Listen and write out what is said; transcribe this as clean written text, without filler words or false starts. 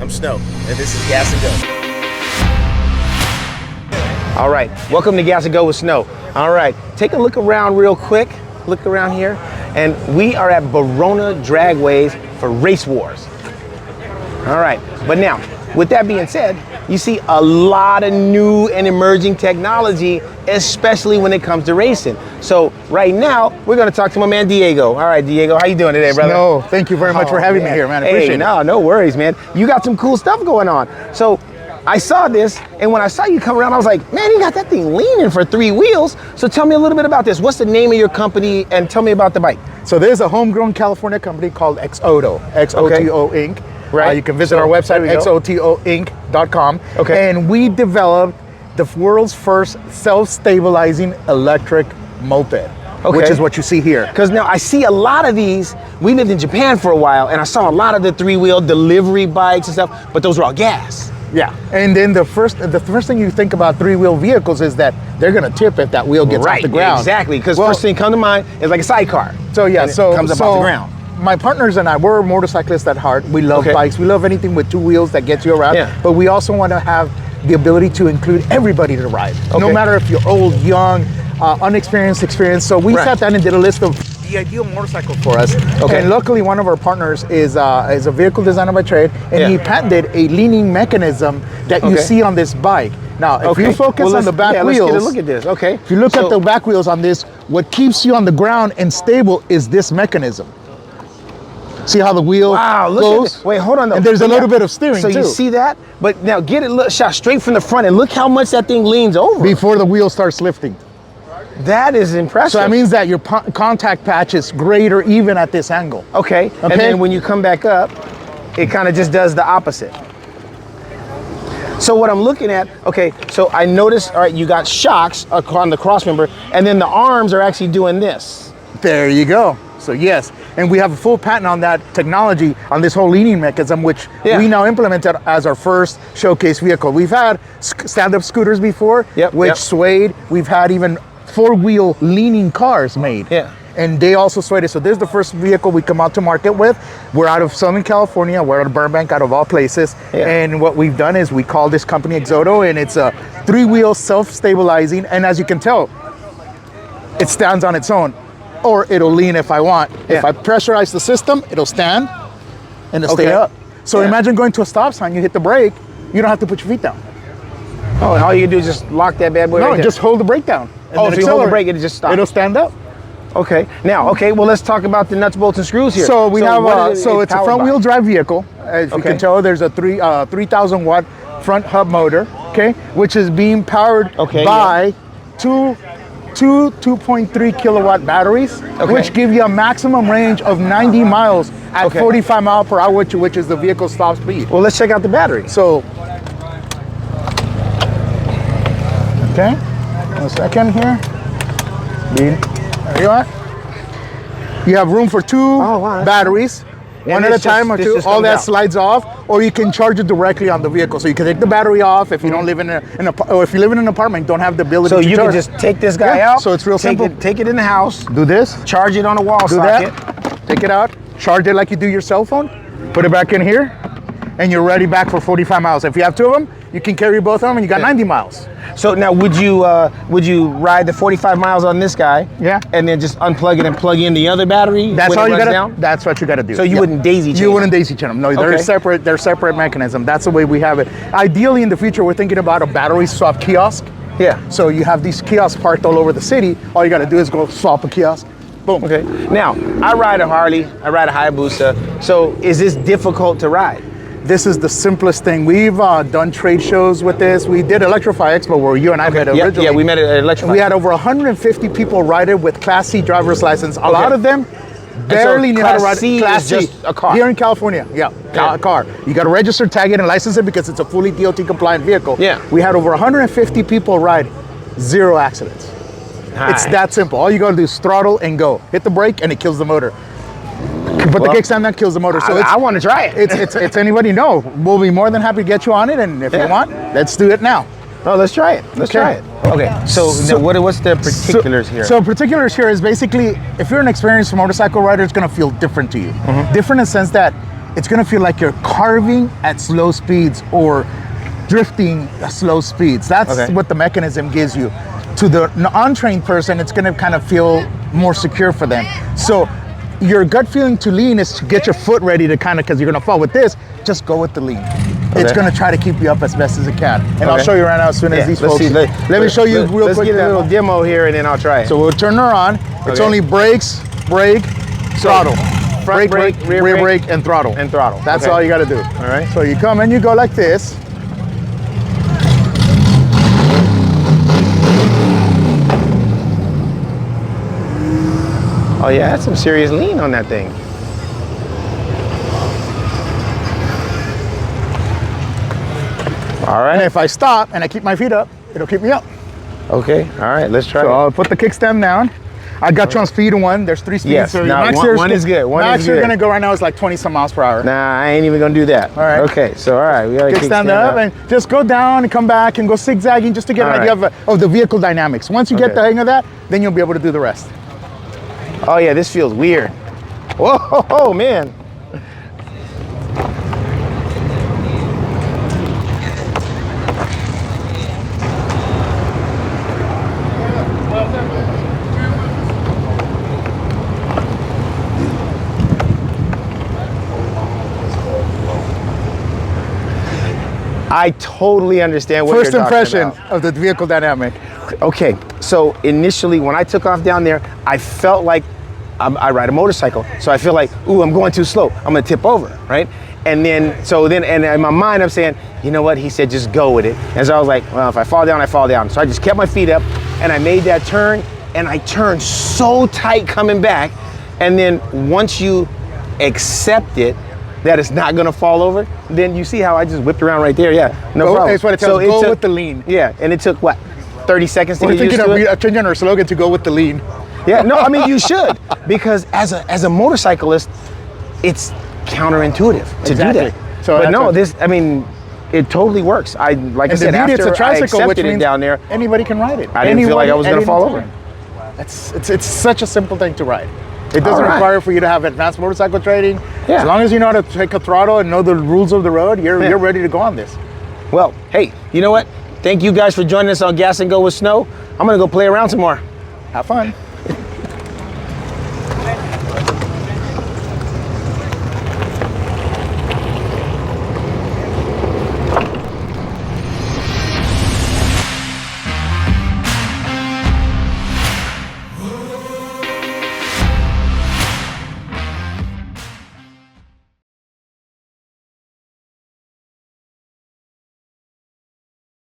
I'm Snow, and this is Gas and Go. All right, welcome to Gas and Go with Snow. All right, take a look around real quick. Look around here, and we are at Barona Dragways for Race Wars. All right, but now, with that being said, you see a lot of new and emerging technology, especially when it comes to racing. So right now, we're gonna talk to my man Diego. All right, Diego, how you doing today, brother? No, thank you very much for having me here, man. I appreciate it. No worries, man. You got some cool stuff going on. So I saw this, and when I saw you come around, I was like, man, you got that thing leaning for 3 wheels. So tell me a little bit about this. What's the name of your company, and tell me about the bike. So there's a homegrown California company called Xoto, Xoto Inc. Right. You can visit our website, xotoinc.com. Okay. And we developed the world's first self-stabilizing electric moped, which is what you see here. Because now I see a lot of these. We lived in Japan for a while, and I saw a lot of the 3-wheel delivery bikes and stuff, but those were all gas. Yeah, and then the first thing you think about 3-wheel vehicles is that they're gonna tip if that wheel gets off the ground. Exactly, because first thing come to mind is like a sidecar. So yeah, so it comes up off the ground. My partners and I, we're motorcyclists at heart. We love bikes. We love anything with 2 wheels that gets you around. Yeah. But we also want to have the ability to include everybody to ride, no matter if you're old, young, unexperienced, experienced. So we sat down and did a list of the ideal motorcycle for us. And luckily, one of our partners is a vehicle designer by trade, and he patented a leaning mechanism that you see on this bike. Now, if you focus on the back wheels, let's get a look at this. Okay. If you look at the back wheels on this, what keeps you on the ground and stable is this mechanism. See how the wheel goes? Wait, hold on though. And there's a little bit of steering too. So you see that? But now get it shot straight from the front, and look how much that thing leans over. Before the wheel starts lifting. That is impressive. So that means that your contact patch is greater even at this angle. Okay. And then when you come back up, it kind of just does the opposite. So what I'm looking at, so I noticed, all right, you got shocks on the cross member, and then the arms are actually doing this. There you go. So yes, and we have a full patent on that technology, on this whole leaning mechanism, which we now implemented as our first showcase vehicle. We've had stand-up scooters before, which swayed. We've had even 4-wheel leaning cars made. And they also swayed it. So this is the first vehicle we come out to market with. We're out of Southern California. We're out of Burbank, out of all places. And what we've done is we call this company Xoto, and it's a 3-wheel self-stabilizing. And as you can tell, it stands on its own. Or it'll lean if I want. If I pressurize the system, it'll stand and it'll stay up. So imagine going to a stop sign, you hit the brake, you don't have to put your feet down. Oh, and all you do is just lock that bad boy right there. Just hold the brake down. And if you hold the brake, it just stops. It'll stand up. Okay. Now, well, let's talk about the nuts, bolts, and screws here. So we have, so it's a front-wheel drive vehicle. As you can tell, there's a 3,000-watt front hub motor, which is being powered by two 2.3 kilowatt batteries, which give you a maximum range of 90 miles at 45 miles per hour, which is the vehicle's top speed. Well, let's check out the battery. So, one second here. There you are. You have room for 2 batteries. One at a time or 2, all that slides off, or you can charge it directly on the vehicle. So you can take the battery off if you don't live or if you live in an apartment, don't have the ability to charge. So you can just take this guy out. So it's real simple. Take it in the house. Do this. Charge it on a wall socket. Take it out. Charge it like you do your cell phone. Put it back in here, and you're ready back for 45 miles. If you have 2 of them, you can carry both of them, and you got 90 miles. So now, would you ride the 45 miles on this guy? And then just unplug it and plug in the other battery? That's all you got to. That's what you got to do. So you wouldn't daisy chain. You wouldn't daisy chain them. No, they're separate. They're separate mechanism. That's the way we have it. Ideally, in the future, we're thinking about a battery swap kiosk. So you have these kiosks parked all over the city. All you got to do is go swap a kiosk. Boom. Now, I ride a Harley. I ride a Hayabusa. So is this difficult to ride? This is the simplest thing. We've done trade shows with this. We did Electrify Expo where you and I met originally. Yeah, we met at Electrify. We had over 150 people ride it with Class C driver's license. A lot of them barely knew how to ride Class C. Just a car. Here in California, a car. You got to register, tag it, and license it because it's a fully DOT compliant vehicle. We had over 150 people ride, 0 accidents. It's that simple. All you got to do is throttle and go. Hit the brake and it kills the motor. Put the kickstand that kills the motor. So I want to try it. It's anybody know. We'll be more than happy to get you on it, and if you want, let's do it now. Oh, let's try it. Let's try it. Okay. So what's the particulars here? So particulars here is basically, if you're an experienced motorcycle rider, it's going to feel different to you. Different in the sense that it's gonna feel like you're carving at slow speeds or drifting at slow speeds. That's what the mechanism gives you. To the untrained person, it's gonna kind of feel more secure for them. So your gut feeling to lean is to get your foot ready to kind of, because you're gonna fall with this, just go with the lean. It's gonna try to keep you up as best as it can. And I'll show you right now as soon as these folks. Let me show you real quick. Let's get a little demo here and then I'll try it. So we'll turn her on. It's only brakes, brake, throttle. Front brake, rear brake, and throttle. And throttle. That's all you gotta do. All right. So you come and you go like this. Oh yeah, that's some serious lean on that thing. All right. And if I stop and I keep my feet up, it'll keep me up. Okay, all right, let's try it. So I'll put the kickstand down. I got you on speed one. There's 3 speeds. Yes, so now one is good. Max you're gonna go right now is like 20 some miles per hour. Nah, I ain't even gonna do that. All right. Okay, so all right, we gotta kickstand up and just go down and come back and go zigzagging just to get an idea of the vehicle dynamics. Once you get the hang of that, then you'll be able to do the rest. Oh yeah, this feels weird. Whoa, man. I totally understand what First you're talking impression about. of the vehicle dynamic. Okay, so initially when I took off down there, I felt like I ride a motorcycle, so I feel like, ooh, I'm going too slow. I'm gonna tip over, right? And then in my mind, I'm saying, you know what? He said, just go with it. And so I was like, well, if I fall down, I fall down. So I just kept my feet up and I made that turn and I turned so tight coming back. And then once you accept it, that it's not gonna fall over, then you see how I just whipped around right there. Yeah, no problem. That's what it tells go with the lean. Yeah, and it took what, 30 seconds to get used to it? I'm changing our slogan to go with the lean. Yeah, no, I mean you should, because as a motorcyclist, it's counterintuitive to do that. So but no, it totally works. Like I said, it's a tricycle, which means down there, anybody can ride it. I didn't feel like I was gonna fall over. It's such a simple thing to ride. It doesn't require for you to have advanced motorcycle training. Yeah. As long as you know how to take a throttle and know the rules of the road, you're ready to go on this. Well, hey, you know what? Thank you guys for joining us on Gas and Go with Snow. I'm gonna go play around some more. Have fun.